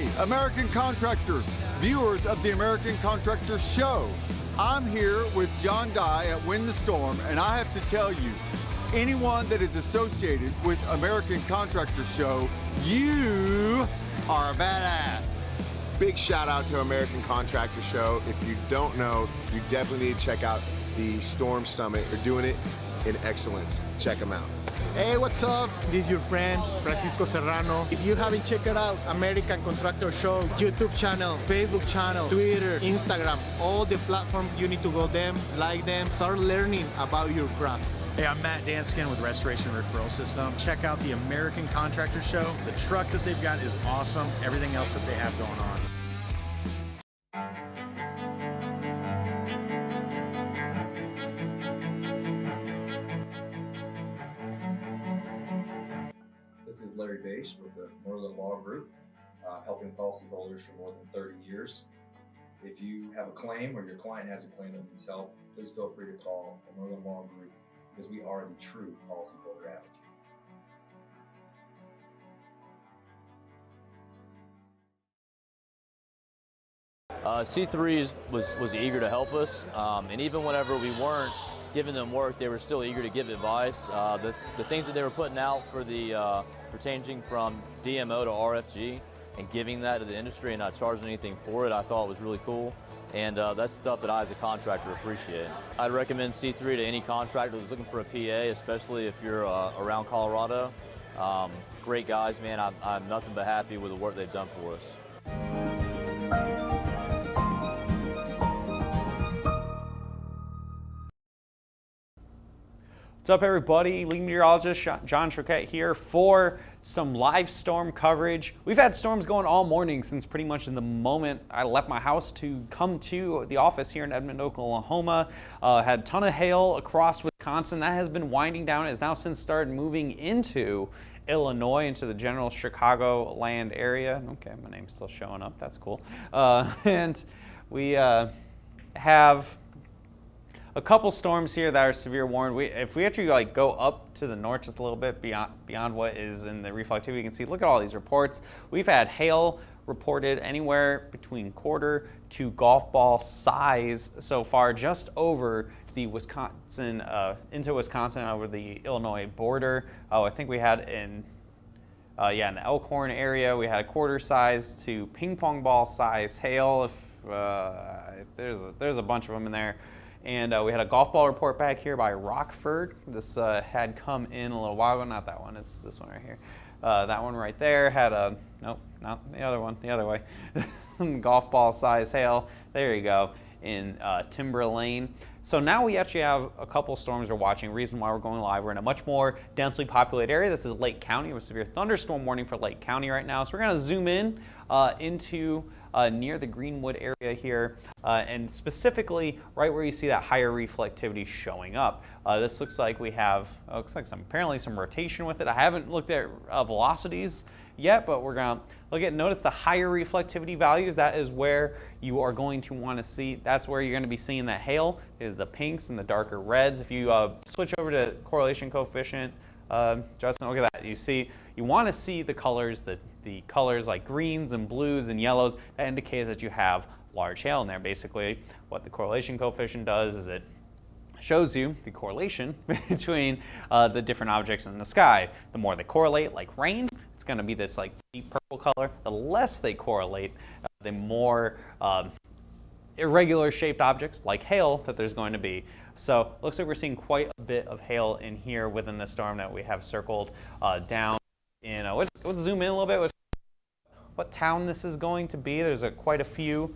Hey, American contractors, viewers of the American Contractor Show. I'm here with John Dye at Win the Storm, and I have to tell you, anyone that is associated with American Contractor Show, you are a badass. Big shout out to American Contractor Show. If you don't know, you definitely need to check out the Storm Summit. They're doing it in excellence. Check them out. Hey, what's up? This is your friend, Francisco Serrano. If you haven't checked it out, American Contractor Show, YouTube channel, Facebook channel, Twitter, Instagram, all the platforms, you need to go them, like them, start learning about your craft. Hey, I'm Matt Danskin with Restoration Referral System. Check out the American Contractor Show. The truck that they've got is awesome. Everything else that they have going on. This is Larry Bache with the Merlin Law Group, helping policyholders for more than 30 years. If you have a claim or your client has a claim that needs help, please feel free to call the Merlin Law Group because we are the true policyholder advocate. C3 was eager to help us, and even whenever we weren't giving them work, they were still eager to give advice. The things that they were putting out for the changing from DMO to RFG and giving that to the industry and not charging anything for it, I thought was really cool. And that's stuff that I as a contractor appreciate. I'd recommend C3 to any contractor that's looking for a PA, especially if you're around Colorado. Great guys, man. I'm nothing but happy with the work they've done for us. What's up, everybody? Lead meteorologist John Choquette here for some live storm coverage. We've had storms going all morning since pretty much in the moment I left my house to come to the office here in Edmond, Oklahoma. Had a ton of hail across Wisconsin. That has been winding down. It has now since started moving into Illinois, into the general Chicago land area. Okay, my name's still showing up. That's cool. And we have a couple storms here that are severe warned. If we actually go up to the north just a little bit beyond what is in the reflectivity, you can see, look at all these reports. We've had hail reported anywhere between quarter to golf ball size so far, just over the Wisconsin, into Wisconsin, over the Illinois border. I think we had in the Elkhorn area, we had a quarter size to ping pong ball size hail. There's a bunch of them in there. And we had a golf ball report back here by Rockford. This had come in a little while ago. Not that one, it's this one right here. That one right there had a, nope, not the other one, the other way. Golf ball size hail, there you go, in Timber Lane. So now we actually have a couple storms we're watching. Reason why we're going live, we're in a much more densely populated area. This is Lake County. We have a severe thunderstorm warning for Lake County right now. So we're gonna zoom in into near the Greenwood area here, and specifically right where you see that higher reflectivity showing up. This looks like we have, apparently some rotation with it. I haven't looked at velocities yet, but we're gonna look at, notice the higher reflectivity values. That is where you are going to want to see, that's where you're going to be seeing that hail, is the pinks and the darker reds. If you switch over to correlation coefficient, Justin, look at that. You see, you want to see the colors, the colors like greens and blues and yellows. That indicates that you have large hail in there. Basically, what the correlation coefficient does is it shows you the correlation between the different objects in the sky. The more they correlate, like rain, it's going to be this like deep purple color. The less they correlate, the more irregular shaped objects like hail that there's going to be. So looks like we're seeing quite a bit of hail in here within the storm that we have circled down in, let's zoom in a little bit. What town this is going to be. There's quite a few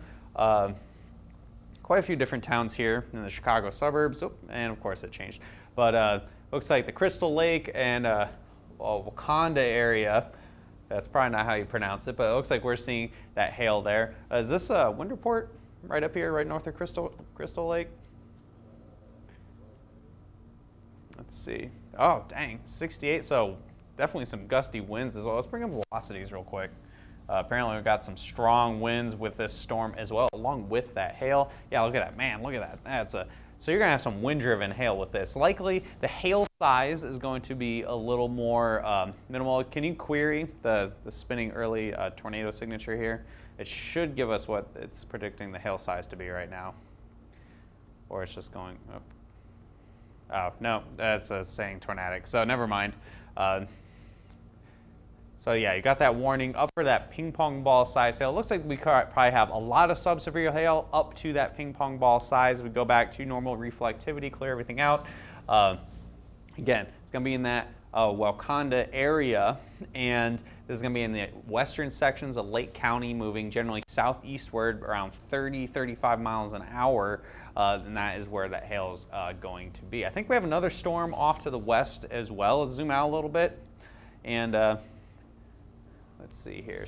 different towns here in the Chicago suburbs. Oh, and of course it changed. But looks like the Crystal Lake and Wakanda area. That's probably not how you pronounce it, but it looks like we're seeing that hail there. Is this wind report right up here, right north of Crystal Lake? Let's see. Oh, dang, 68. So definitely some gusty winds as well. Let's bring up velocities real quick. Apparently we've got some strong winds with this storm as well, along with that hail. Yeah, look at that, man, look at that. That's So you're going to have some wind-driven hail with this. Likely the hail size is going to be a little more minimal. Can you query the spinning early tornado signature here? It should give us what it's predicting the hail size to be right now. Or it's just going up. Oh, no, that's saying tornadic, so never mind. So yeah, you got that warning up for that ping pong ball size hail. It looks like we probably have a lot of subsevere hail up to that ping pong ball size. We go back to normal reflectivity, clear everything out. Again, it's going to be in that Wakanda area, and this is going to be in the western sections of Lake County, moving generally southeastward around 30-35 miles an hour, and that is where that hail is going to be. I think we have another storm off to the west as well. Let's zoom out a little bit, and let's see here.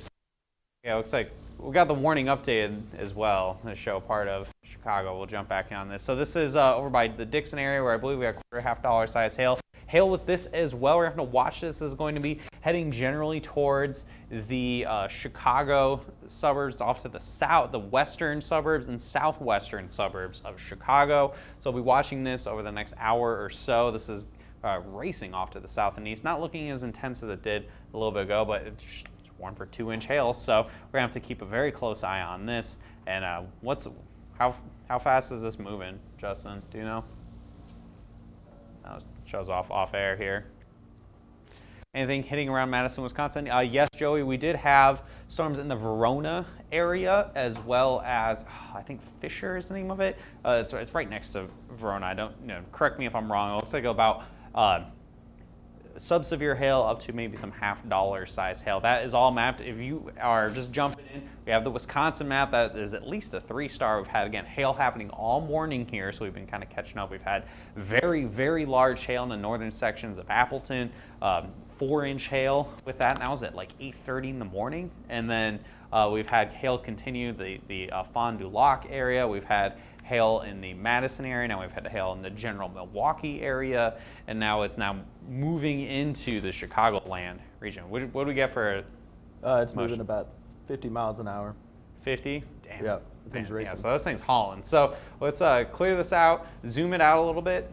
Yeah, it looks like we got the warning updated as well to show part of Chicago. We'll jump back in on this. So this is over by the Dixon area where I believe we got $2.50 size hail. Hail with this as well. We're going to have to watch this. This is going to be heading generally towards the Chicago suburbs, off to the south, the western suburbs and southwestern suburbs of Chicago. So we'll be watching this over the next hour or so. This is racing off to the south and east. Not looking as intense as it did a little bit ago, but it's warned for 2-inch hail. So we're going to have to keep a very close eye on this. And how fast is this moving, Justin? Do you know? That shows off air here. Anything hitting around Madison, Wisconsin? Yes, Joey, we did have storms in the Verona area, as well as, I think Fisher is the name of it. It's right next to Verona. I don't, correct me if I'm wrong. It looks like about subsevere hail up to maybe some $50 size hail. That is all mapped. If you are just jumping in, we have the Wisconsin map that is at least a 3-star. We've had, again, hail happening all morning here, so we've been kind of catching up. We've had very, very large hail in the northern sections of Appleton, 4-inch hail with that, and that was at like 8:30 in the morning. And then we've had hail continue the Fond du Lac area. We've had hail in the Madison area. Now we've had hail in the general Milwaukee area, and now it's moving into the Chicagoland region. What do we get for? It's moving about 50 miles an hour. 50? Damn. Yeah, the thing's racing. Yeah, so this thing's hauling. So let's clear this out, zoom it out a little bit,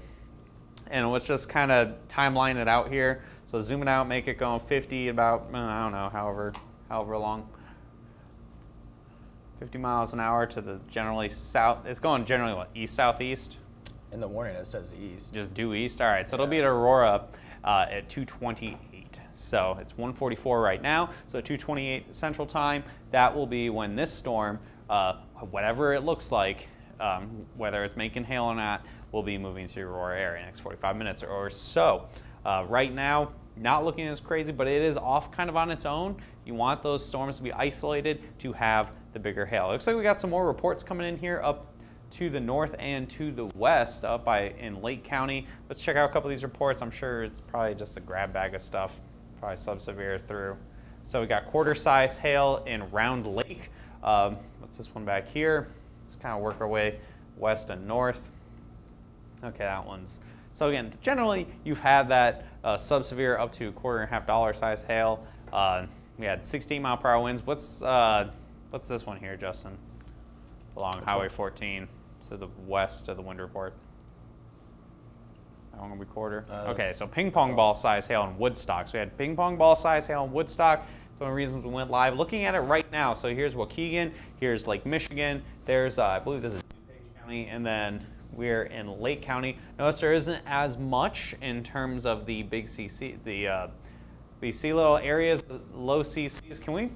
and let's just kind of timeline it out here. So zoom it out, make it go 50 about, I don't know, however long. 50 miles an hour to the generally south. It's going generally what, east-southeast? In the warning it says east. Just due east. All right, so it'll be at Aurora at 2:28. So it's 1:44 right now. So 2:28 Central Time. That will be when this storm, whatever it looks like, whether it's making hail or not, will be moving to the Aurora area in the next 45 minutes or so. Right now, not looking as crazy, but it is off kind of on its own. You want those storms to be isolated to have the bigger hail. It looks like we got some more reports coming in here up to the north and to the west up in Lake County. Let's check out a couple of these reports. I'm sure it's probably just a grab bag of stuff, probably subsevere through. So we got quarter-size hail in Round Lake. What's this one back here? Let's kind of work our way west and north. Okay, that one's. So again, generally you've had that subsevere up to $1.50 size hail. We had 16-mile-per-hour winds. What's this one here, Justin? Along Highway 14 to the west of the wind report. That one gonna be quarter. Okay, so ping pong ball size hail in Woodstock. So we had ping pong ball size hail in Woodstock. It's one of the reasons we went live. Looking at it right now, so here's Waukegan, here's Lake Michigan. There's I believe this is DuPage County, and then we're in Lake County. Notice there isn't as much in terms of the big CC, the BC little areas, low CCs.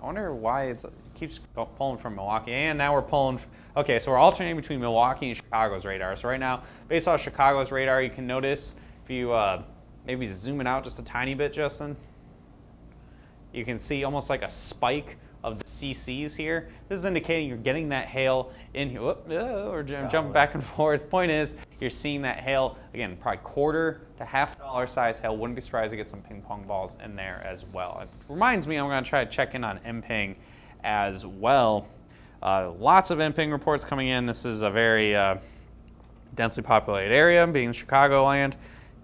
I wonder why it keeps pulling from Milwaukee. And now we're pulling, okay, so we're alternating between Milwaukee and Chicago's radar. So right now, based on Chicago's radar, you can notice if you maybe zoom it out just a tiny bit, Justin, you can see almost like a spike of the CCs here. This is indicating you're getting that hail in here. We're jumping back and forth. Point is, you're seeing that hail, again, probably $1/4 to $50 size hail. Wouldn't be surprised to get some ping pong balls in there as well. It reminds me, I'm going to try to check in on MPing as well. Lots of MPing reports coming in. This is a very densely populated area, being Chicagoland.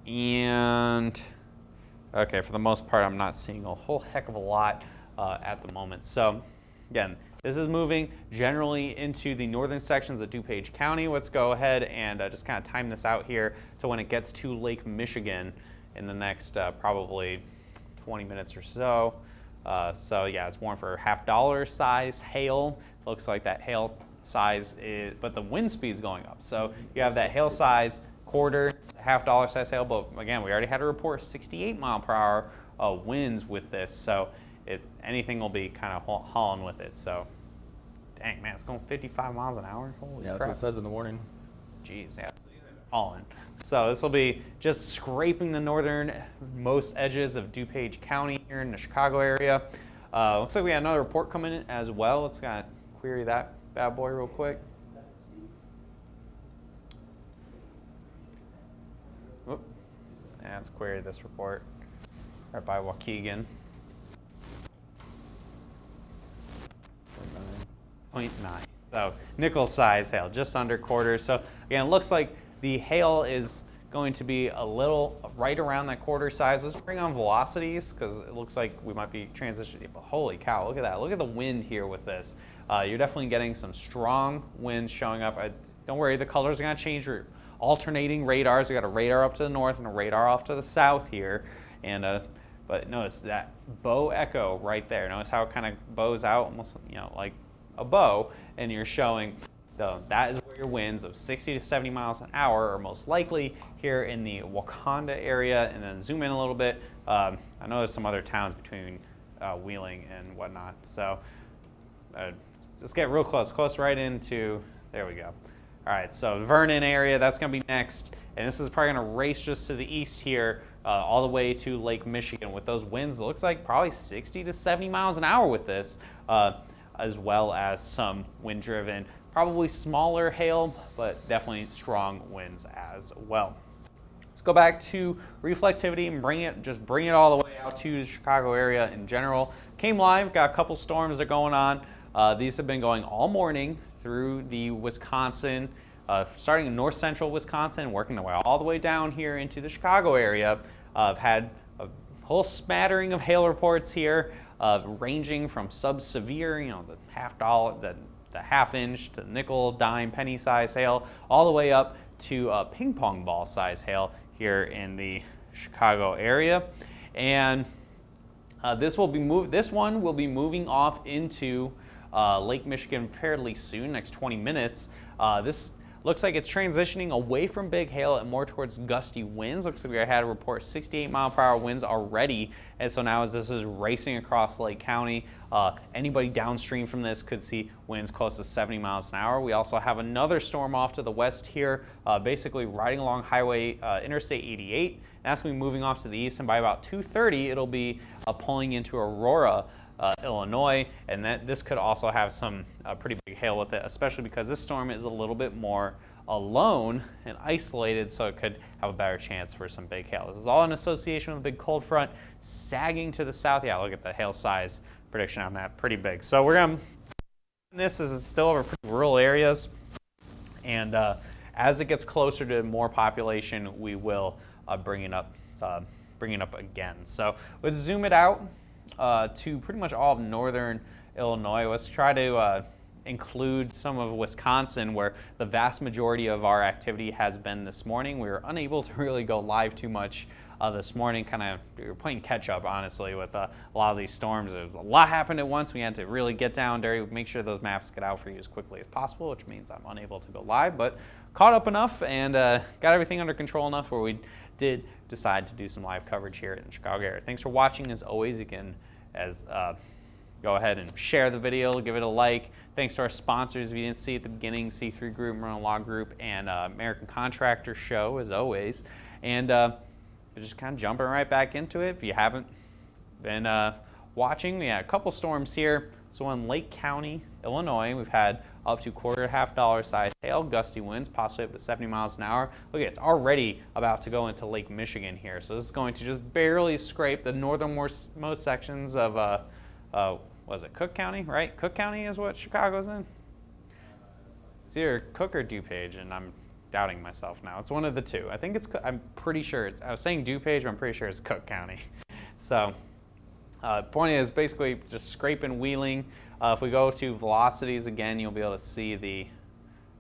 And, okay, for the most part, I'm not seeing a whole heck of a lot at the moment. So again, this is moving generally into the northern sections of DuPage County. Let's go ahead and just kind of time this out here to when it gets to Lake Michigan in the next probably 20 minutes or so. So yeah, it's warned for $0.5 size hail. Looks like that hail size is, but the wind speed's going up. So you have that hail size, quarter, $0.5 size hail, but again, we already had a report 68 mile per hour winds with this, so anything will be kind of hauling with it. So, dang man, it's going 55 miles an hour. Holy Yeah, crap. that's what it says in the warning. Jeez, yeah, hauling. So this will be just scraping the northernmost edges of DuPage County here in the Chicago area. Looks like we had another report coming in as well. Let's kind of query that bad boy real quick. Whoop. Yeah, let's query this report. Right by Waukegan. 0.9. So nickel size hail, just under quarter. So again, it looks like the hail is going to be a little right around that quarter size. Let's bring on velocities because it looks like we might be transitioning. Holy cow, look at that. Look at the wind here with this. You're definitely getting some strong winds showing up. Don't worry, the colors are going to change. We're alternating radars. We got a radar up to the north and a radar off to the south here. And but notice that bow echo right there. Notice how it kind of bows out, almost like a bow, and you're showing that is where your winds of 60 to 70 miles an hour are most likely here in the Wakanda area. And then zoom in a little bit. I know there's some other towns between Wheeling and whatnot. So just get real close right into, there we go. All right, so Vernon area, that's gonna be next. And this is probably gonna race just to the east here, all the way to Lake Michigan with those winds. It looks like probably 60 to 70 miles an hour with this, as well as some wind driven, probably smaller hail, but definitely strong winds as well. Let's go back to reflectivity and bring it all the way out to the Chicago area in general. Came live, got a couple storms that are going on. These have been going all morning through the Wisconsin, starting in north central Wisconsin, working their way all the way down here into the Chicago area. I've had a whole smattering of hail reports here, ranging from sub-severe, the the half inch to nickel, dime, penny size hail, all the way up to ping pong ball size hail here in the Chicago area. And this one will be moving off into Lake Michigan fairly soon, next 20 minutes. This looks like it's transitioning away from big hail and more towards gusty winds. Looks like we had a report 68 mile per hour winds already. And so now as this is racing across Lake County, anybody downstream from this could see winds close to 70 miles an hour. We also have another storm off to the west here, basically riding along highway Interstate 88. And that's going to be moving off to the east, and by about 2:30, it'll be pulling into Aurora, Illinois, and this could also have some pretty big hail with it, especially because this storm is a little bit more alone and isolated, so it could have a better chance for some big hail. This is all in association with a big cold front sagging to the south. Yeah, look at the hail size prediction on that, pretty big. So we're going to, this is still over pretty rural areas, and as it gets closer to more population, we will bring it up again. So let's zoom it out to pretty much all of northern Illinois. Let's try to include some of Wisconsin, where the vast majority of our activity has been this morning. We were unable to really go live too much this morning. We were playing catch up, honestly, with a lot of these storms. A lot happened at once. We had to really get down there, make sure those maps get out for you as quickly as possible, which means I'm unable to go live, but caught up enough and got everything under control enough where we did decide to do some live coverage here in the Chicago area. Thanks for watching. As always, you can go ahead and share the video, give it a like. Thanks to our sponsors, if you didn't see at the beginning, C3 Group, Merlin Law Group, and American Contractor Show, as always. And just kind of jumping right back into it. If you haven't been watching, we had a couple storms here. So in Lake County, Illinois, we've had up to $1.25 $1/2 size hail, gusty winds, possibly up to 70 miles an hour. Look, it's already about to go into Lake Michigan here. So this is going to just barely scrape the northernmost sections of, was it Cook County, right? Cook County is what Chicago's in? It's either Cook or DuPage, and I'm doubting myself now. It's one of the two. I'm pretty sure I was saying DuPage, but I'm pretty sure it's Cook County. So Point is basically just scraping, wheeling. If we go to velocities again, you'll be able to see the,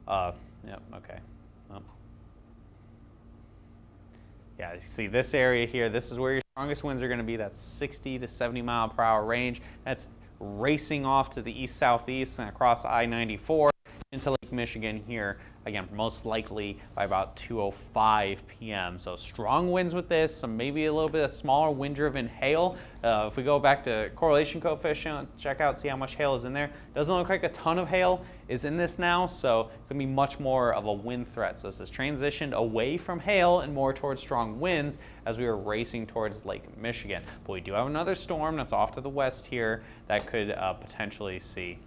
yep, okay. Yeah, you see this area here, this is where your strongest winds are going to be. That's 60 to 70 mile per hour range. That's racing off to the east-southeast and across I-94 into Lake Michigan here, again, most likely by about 2:05 p.m. So strong winds with this, some maybe a little bit of smaller wind-driven hail. If we go back to correlation coefficient, check out, see how much hail is in there. Doesn't look like a ton of hail is in this now, so it's gonna be much more of a wind threat. So this has transitioned away from hail and more towards strong winds as we are racing towards Lake Michigan. But we do have another storm that's off to the west here that could potentially see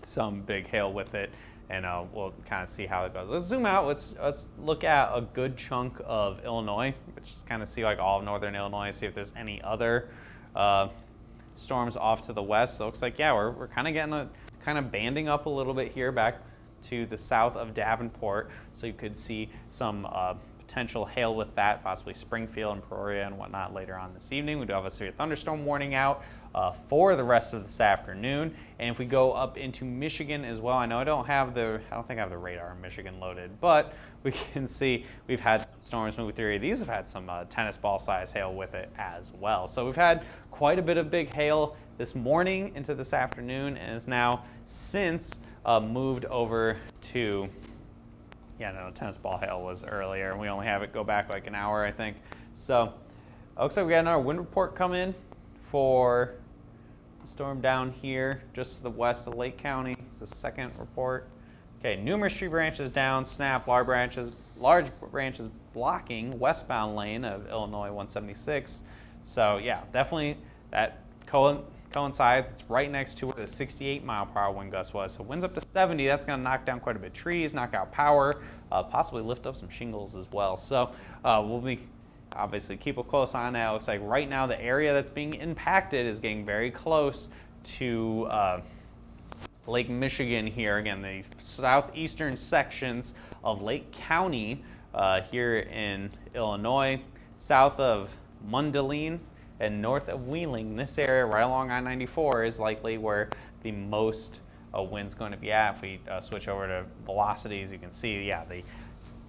some big hail with it, and we'll kind of see how it goes. Let's zoom out. Let's look at a good chunk of Illinois, which is kind of see like all of northern Illinois, see if there's any other storms off to the west. So it looks like, yeah, we're kind of getting kind of banding up a little bit here back to the south of Davenport. So you could see some potential hail with that, possibly Springfield and Peoria and whatnot later on this evening. We do have a severe thunderstorm warning out for the rest of this afternoon. And if we go up into Michigan as well, I know I don't think I have the radar in Michigan loaded, but we can see we've had some storms move through. These have had some tennis ball size hail with it as well. So we've had quite a bit of big hail this morning into this afternoon, and is now since moved over to, yeah, no, tennis ball hail was earlier, and we only have it go back like an hour, I think. So it looks like we got another wind report come in for the storm down here just to the west of Lake County. It's the second report. Okay, numerous tree branches down, snap, large branches blocking westbound lane of Illinois 176. So yeah, definitely that coincides. It's right next to where the 68 mile per hour wind gust was. So winds up to 70, that's gonna knock down quite a bit of trees, knock out power, possibly lift up some shingles as well. So we'll be obviously keep a close eye on that. It looks like right now the area that's being impacted is getting very close to Lake Michigan here. Again, the southeastern sections of Lake County here in Illinois, south of Mundelein and north of Wheeling. This area right along I-94 is likely where the most wind's going to be at. If we switch over to velocities, you can see, yeah,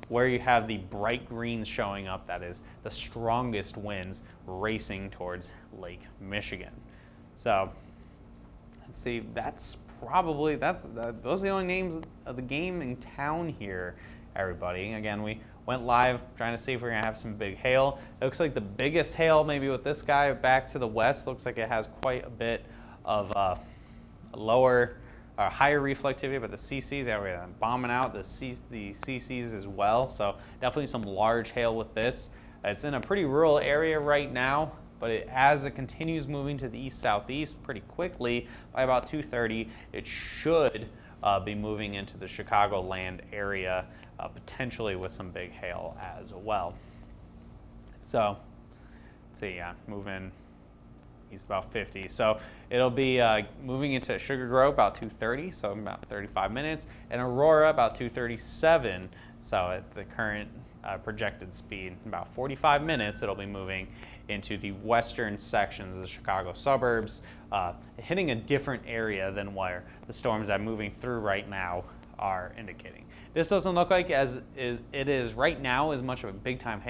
where you have the bright greens showing up, that is the strongest winds racing towards Lake Michigan. So let's see, those are the only names of the game in town here, everybody. Again, we went live trying to see if we're gonna have some big hail. It looks like the biggest hail maybe with this guy back to the west looks like it has quite a bit of higher reflectivity, but the CCs, yeah, we're bombing out the CCs as well. So definitely some large hail with this. It's in a pretty rural area right now, but as it continues moving to the east-southeast pretty quickly, by about 2:30, it should be moving into the Chicagoland area, potentially with some big hail as well. So let's see, yeah, moving east about 50. So it'll be moving into Sugar Grove about 2:30, so about 35 minutes, and Aurora about 2:37. So at the current projected speed, about 45 minutes, it'll be moving into the western sections of the Chicago suburbs, hitting a different area than where the storms that are moving through right now are indicating. This doesn't look like it is right now as much of a big time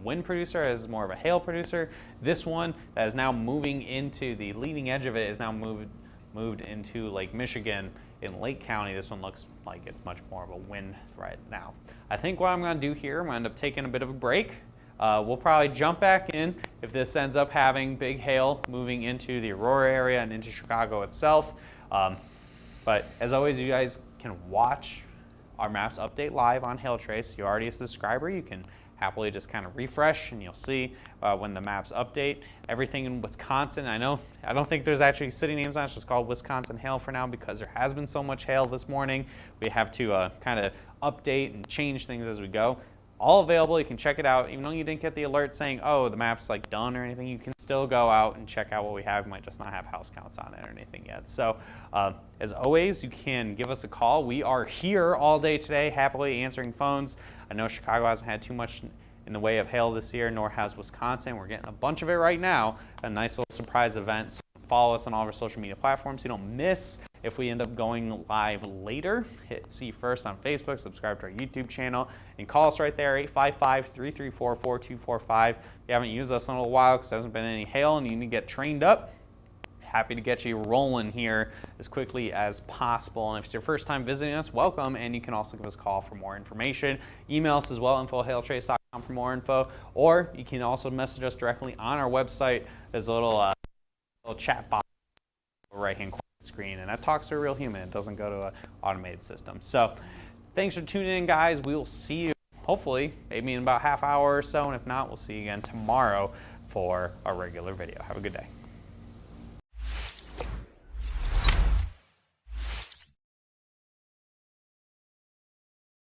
wind producer as more of a hail producer. This one that is now moving into the leading edge of it is now moved into Lake Michigan in Lake County. This one looks like it's much more of a wind threat now. I think what I'm going to do here, I'm going to end up taking a bit of a break. We'll probably jump back in if this ends up having big hail moving into the Aurora area and into Chicago itself. But as always, you guys can watch our maps update live on Hailtrace. If you're already a subscriber, you can happily just kind of refresh and you'll see when the maps update. Everything in Wisconsin, I don't think there's actually city names on it. It's just called Wisconsin Hail for now because there has been so much hail this morning. We have to kind of update and change things as we go. All available, you can check it out. Even though you didn't get the alert saying, oh, the map's like done or anything, you can still go out and check out what we have. We might just not have house counts on it or anything yet. So as always, you can give us a call. We are here all day today, happily answering phones. I know Chicago hasn't had too much in the way of hail this year, nor has Wisconsin. We're getting a bunch of it right now, a nice little surprise event. So follow us on all of our social media platforms so you don't miss if we end up going live later. Hit see first on Facebook, subscribe to our YouTube channel, and call us right there, 855-334-4245. If you haven't used us in a little while because there hasn't been any hail and you need to get trained up, happy to get you rolling here as quickly as possible. And if it's your first time visiting us, welcome, and you can also give us a call for more information. Email us as well, info@hailtrace.com for more info, or you can also message us directly on our website. There's a little chat box on the right-hand corner of the screen, and that talks to a real human. It doesn't go to an automated system. So thanks for tuning in, guys. We will see you hopefully maybe in about half hour or so, and if not, we'll see you again tomorrow for a regular video. Have a good day.